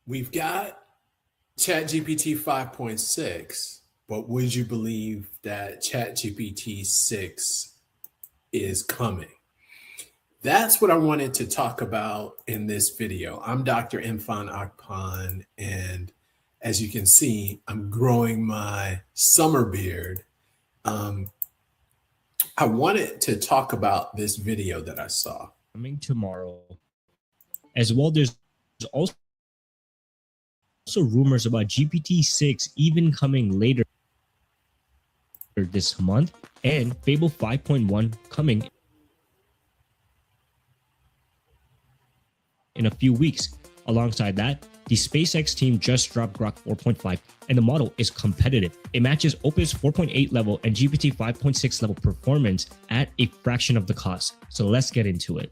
We've got ChatGPT 5.6, but would you believe that ChatGPT-6 is coming? That's what I wanted to talk about in this video. I'm Dr. Infan Akpan, and as you can see, I'm growing my summer beard. Um, I wanted to talk about this video that I saw. Coming tomorrow. As well, there's also rumors about GPT-6 even coming later this month, and Fable 5.1 coming in a few weeks. Alongside that, the SpaceX team just dropped Grok 4.5, and the model is competitive. It matches Opus 4.8 level and GPT 5.6 level performance at a fraction of the cost. So let's get into it.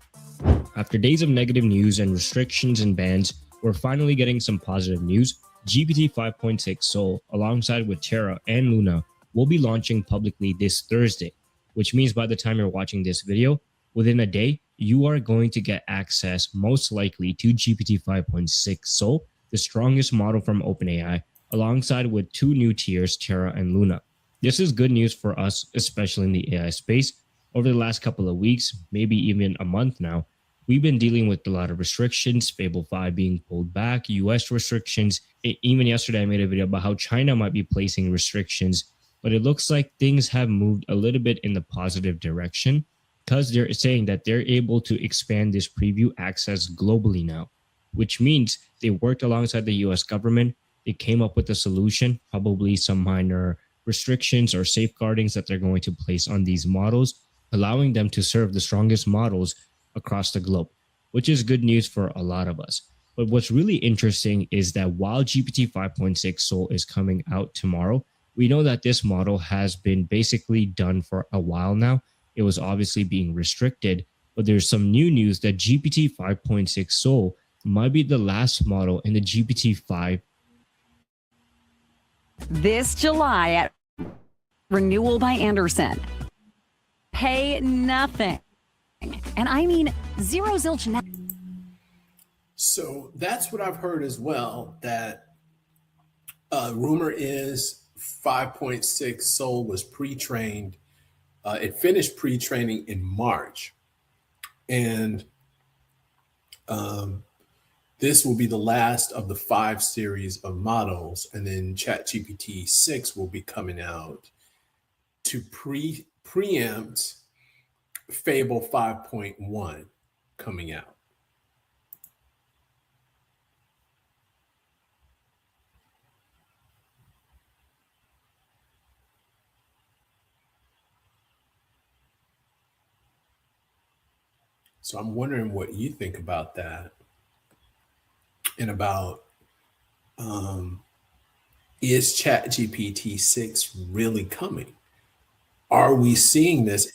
After days of negative news and restrictions and bans, we're finally getting some positive news. GPT 5.6 Sol, alongside with Terra and Luna, will be launching publicly this Thursday, which means by the time you're watching this video, within a day, you are going to get access most likely to GPT 5.6 Sol, the strongest model from OpenAI, alongside with two new tiers, Terra and Luna. This is good news for us, especially in the AI space. Over the last couple of weeks, maybe even a month now, we've been dealing with a lot of restrictions, Fable 5 being pulled back, US restrictions. Even yesterday, I made a video about how China might be placing restrictions, but it looks like things have moved a little bit in the positive direction, because they're saying that they're able to expand this preview access globally now, which means they worked alongside the US government. They came up with a solution, probably some minor restrictions or safeguardings that they're going to place on these models, allowing them to serve the strongest models across the globe, which is good news for a lot of us. But what's really interesting is that while GPT 5.6 Sol is coming out tomorrow, we know that this model has been basically done for a while now. It was obviously being restricted, but there's some new news that GPT 5.6 Sol might be the last model in the GPT-5. This July at Renewal by Anderson. Pay nothing. And I mean zero zilch. So that's what I've heard as well, that rumor is 5.6 Sol was pre-trained. It finished pre-training in March, and this will be the last of the 5 series of models, and then ChatGPT 6 will be coming out to preempt Fable 5.1 coming out. So I'm wondering what you think about that, and about is ChatGPT 6 really coming? Are we seeing this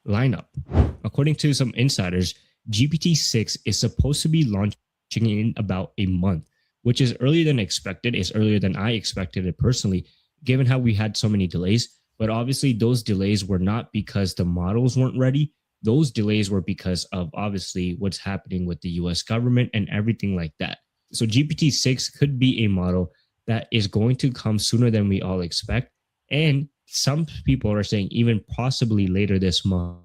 lineup? According to some insiders, GPT-6 is supposed to be launching in about a month, which is earlier than expected. It's earlier than I expected it personally, given how we had so many delays. But obviously those delays were not because the models weren't ready. Those delays were because of obviously what's happening with the US government and everything like that. So GPT-6 could be a model that is going to come sooner than we all expect. And some people are saying even possibly later this month.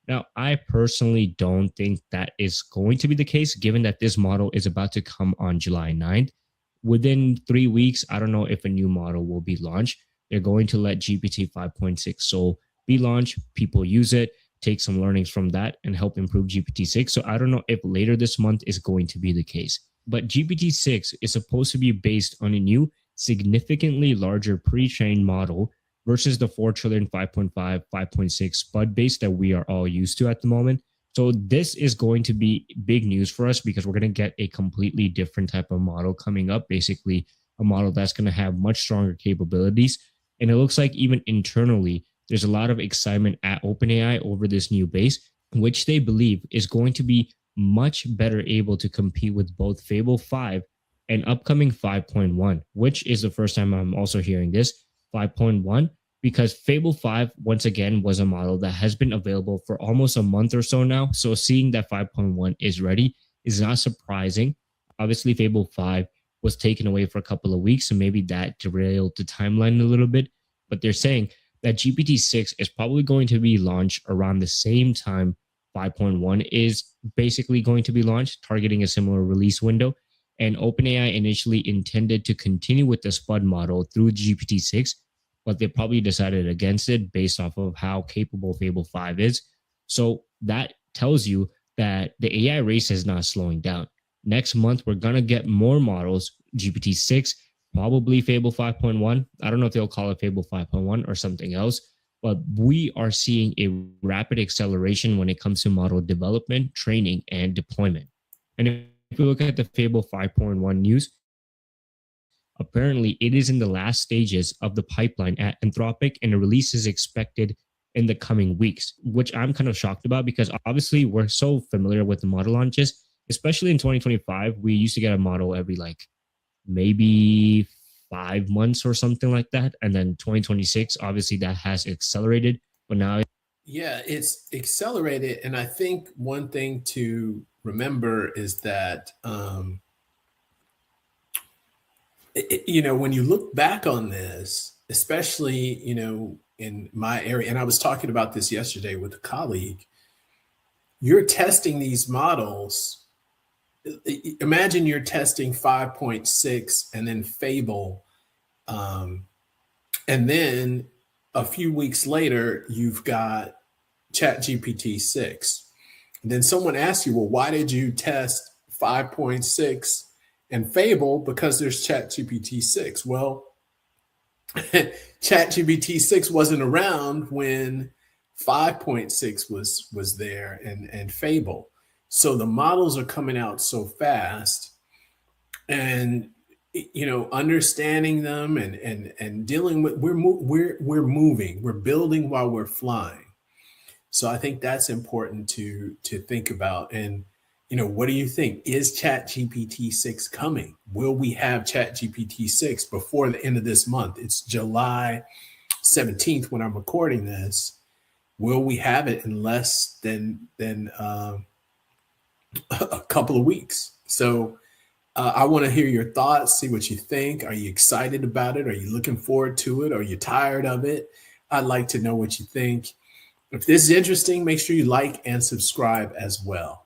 Now, I personally don't think that is going to be the case, given that this model is about to come on July 9th. Within 3 weeks, I don't know if a new model will be launched. They're going to let GPT 5.6 Sol be launched. People use it, take some learnings from that, and help improve GPT-6. So I don't know if later this month is going to be the case. But GPT-6 is supposed to be based on a new, significantly larger pre-trained model versus the 4 trillion, 5.5, 5.6 SPUD base that we are all used to at the moment. So this is going to be big news for us, because we're going to get a completely different type of model coming up, basically a model that's going to have much stronger capabilities. And it looks like even internally, there's a lot of excitement at OpenAI over this new base, which they believe is going to be much better able to compete with both Fable 5 and upcoming 5.1, which is the first time I'm also hearing this, 5.1, because Fable 5, once again, was a model that has been available for almost a month or so now. So seeing that 5.1 is ready is not surprising. Obviously, Fable 5 was taken away for a couple of weeks, so maybe that derailed the timeline a little bit. But they're saying that GPT-6 is probably going to be launched around the same time 5.1 is basically going to be launched, targeting a similar release window. And OpenAI initially intended to continue with the SPUD model through GPT-6, but they probably decided against it based off of how capable Fable 5 is. So that tells you that the AI race is not slowing down. Next month, we're going to get more models, GPT-6, probably Fable 5.1. I don't know if they'll call it Fable 5.1 or something else, but we are seeing a rapid acceleration when it comes to model development, training, and deployment. And if we look at the Fable 5.1 news, apparently it is in the last stages of the pipeline at Anthropic, and a release is expected in the coming weeks, which I'm kind of shocked about because obviously we're so familiar with the model launches, especially in 2025. We used to get a model every like maybe 5 months or something like that. And then 2026, obviously that has accelerated, but now. Yeah, it's accelerated. And I think one thing to remember is that, when you look back on this, especially, in my area, and I was talking about this yesterday with a colleague, you're testing these models. Imagine you're testing 5.6 and then Fable. And then a few weeks later, you've got ChatGPT-6. And then someone asks you, well, why did you test 5.6 and Fable? Because there's ChatGPT-6. Well, ChatGPT-6 wasn't around when 5.6 was there and Fable. So the models are coming out so fast, and understanding them and dealing with we're moving, we're building while we're flying. So I think that's important to think about. And what do you think? Is ChatGPT-6 coming? Will we have ChatGPT-6 before the end of this month? It's July 17th when I'm recording this. Will we have it in less than a couple of weeks? So I want to hear your thoughts, see what you think. Are you excited about it? Are you looking forward to it? Are you tired of it? I'd like to know what you think. If this is interesting, make sure you like and subscribe as well.